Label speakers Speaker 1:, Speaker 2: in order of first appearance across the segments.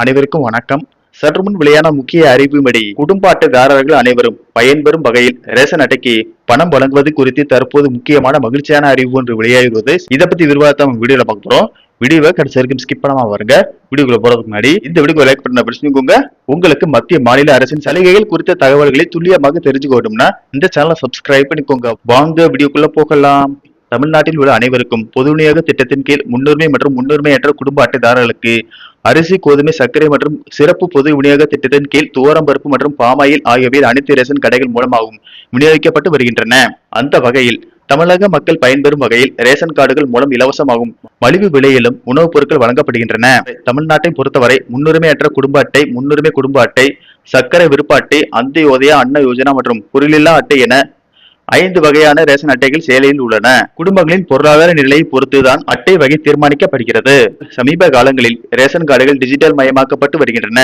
Speaker 1: அனைவருக்கும் வணக்கம். சற்று முன் வெளியான முக்கிய அறிவின்படி குடும்ப அட்டைதாரர்கள் அனைவரும் பயன்பெறும் வகையில் ரேஷன் அட்டைக்கு பணம் வழங்குவது குறித்து தற்போது முக்கியமான மகிழ்ச்சியான அறிவு ஒன்று வெளியாகிறது. இதை பத்தி விரிவாக வீடியோல பார்க்க போறோம். வீடியோவை கடைசி வரைக்கும் ஸ்கிப் பண்ணாம வருங்க. வீடியோக்குள்ள போறதுக்கு முன்னாடி இந்த வீடியோ லைக் பண்ண பிரச்சனைக்குங்க. உங்களுக்கு மத்திய மாநில அரசின் சலுகைகள் குறித்த தகவல்களை துல்லியமாக தெரிஞ்சுக்கணும்னா இந்த சேனலை சப்ஸ்கிரைப் பண்ணிக்கோங்க. வாங்க வீடியோக்குள்ள போகலாம். தமிழ்நாட்டில் உள்ள அனைவருக்கும் பொது விநியோக திட்டத்தின் கீழ் முன்னுரிமை மற்றும் முன்னுரிமையற்ற குடும்ப அட்டைதாரர்களுக்கு அரிசி, கோதுமை, சர்க்கரை மற்றும் சிறப்பு பொது விநியோக திட்டத்தின் கீழ் துவரம் பருப்பு மற்றும் பாமாயில் ஆகியவை அனைத்து ரேஷன் கடைகள் மூலமாகவும் விநியோகிக்கப்பட்டு வருகின்றன. அந்த வகையில் தமிழக மக்கள் பயன்பெறும் வகையில் ரேஷன் கார்டுகள் மூலம் இலவசமாகவும் மலிவு விலையிலும் உணவுப் பொருட்கள் வழங்கப்படுகின்றன. தமிழ்நாட்டை பொறுத்தவரை முன்னுரிமையற்ற குடும்ப அட்டை, முன்னுரிமை குடும்ப அட்டை, சர்க்கரை விருப்ப அட்டை, அந்தியோதயா அன்ன யோஜனா மற்றும் பொருளில்லா அட்டை என 5 வகையான ரேஷன் அட்டைகள் செயலில் உள்ளன. குடும்பங்களின் பொருளாதார நிலையை பொறுத்துதான் அட்டை வகை தீர்மானிக்கப்படுகிறது. சமீப காலங்களில் ரேஷன் கார்டுகள் டிஜிட்டல் மயமாக்கப்பட்டு வருகின்றன.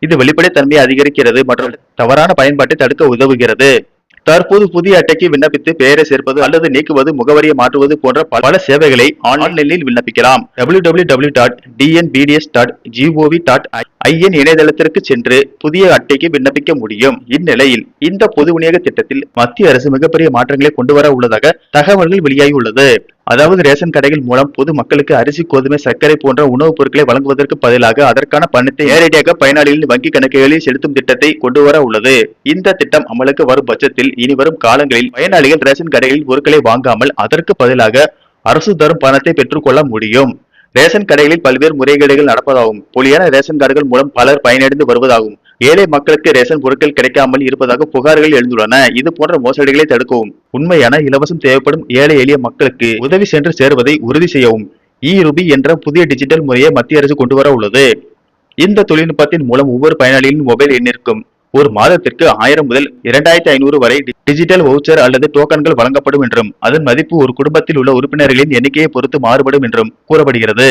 Speaker 1: இது வெளிப்படைத்தன்மையை அதிகரிக்கிறது மற்றும் தவறான பயன்பாட்டை தடுக்க உதவுகிறது. தற்போது புதிய அட்டைக்கு விண்ணப்பித்து பெயரை சேர்ப்பது அல்லது நீக்குவது, முகவரியை மாற்றுவது போன்ற பல சேவைகளை ஆன்லைனில் விண்ணப்பிக்கலாம். www.dnbds.gov.in இணையதளத்திற்கு சென்று புதிய அட்டைக்கு விண்ணப்பிக்க முடியும். இந்நிலையில் இந்த பொது விநியோக திட்டத்தில் மத்திய அரசு மிகப்பெரிய மாற்றங்களை கொண்டு வர உள்ளதாக தகவல்கள் வெளியாகியுள்ளது. அதாவது ரேஷன் கடைகள் மூலம் பொது மக்களுக்கு அரிசி, கோதுமை, சர்க்கரை போன்ற உணவுப் பொருட்களை வழங்குவதற்கு பதிலாக அதற்கான பணத்தை நேரடியாக பயனாளிகளின் வங்கி கணக்குகளில் செலுத்தும் திட்டத்தை கொண்டு வர உள்ளது. இந்த திட்டம் அமலுக்கு வரும் பட்சத்தில் இனி வரும் காலங்களில் பயனாளிகள் ரேஷன் கடைகளில் பொருட்களை வாங்காமல் அதற்கு பதிலாக அரசு தரும் பணத்தை பெற்றுக் கொள்ள முடியும். ரேஷன் கடைகளில் பல்வேறு முறைகேடுகள் நடப்பதாகவும், போலியான ரேஷன் கார்டுகள் மூலம் பலர் பயனடைந்து வருவதாகவும், ஏழை மக்களுக்கு ரேஷன் பொருட்கள் கிடைக்காமல் இருப்பதாக புகார்கள் எழுந்துள்ளன. இது போன்ற மோசடிகளை தடுக்கவும், உண்மையான இலவசம் தேவைப்படும் ஏழை எளிய மக்களுக்கு உதவி சென்று சேருவதை உறுதி செய்யவும் இ-ரூபி என்ற புதிய டிஜிட்டல் முறையை மத்திய அரசு கொண்டு வர உள்ளது. இந்த தொழில்நுட்பத்தின் மூலம் ஒவ்வொரு பயனாளியின் மொபைல் எண்ணிற்கும் ஒரு மாதத்திற்கு 1000 முதல் 2500 வரை டிஜிட்டல் வவுச்சர் அல்லது டோக்கன்கள் வழங்கப்படும் என்றும், அதன் மதிப்பு ஒரு குடும்பத்தில் உள்ள உறுப்பினர்களின் எண்ணிக்கையை பொறுத்து மாறுபடும் என்றும் கூறப்படுகிறது.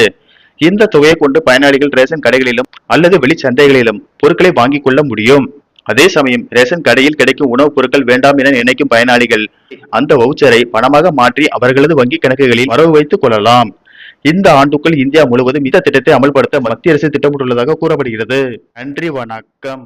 Speaker 1: இந்த தொகையை கொண்டு பயனாளிகள் ரேஷன் கடைகளிலும் அல்லது வெளிச்சந்தைகளிலும் பொருட்களை வாங்கிக் கொள்ள முடியும். அதே சமயம் ரேஷன் கடையில் கிடைக்கும் உணவுப் பொருட்கள் வேண்டாம் என நினைக்கும் பயனாளிகள் அந்த வவுச்சரை பணமாக மாற்றி அவர்களது வங்கி கணக்குகளில் வரவு வைத்துக் கொள்ளலாம். இந்த ஆண்டுக்குள் இந்தியா முழுவதும் இந்த திட்டத்தை அமல்படுத்த மத்திய அரசு திட்டமிட்டுள்ளதாக கூறப்படுகிறது. நன்றி, வணக்கம்.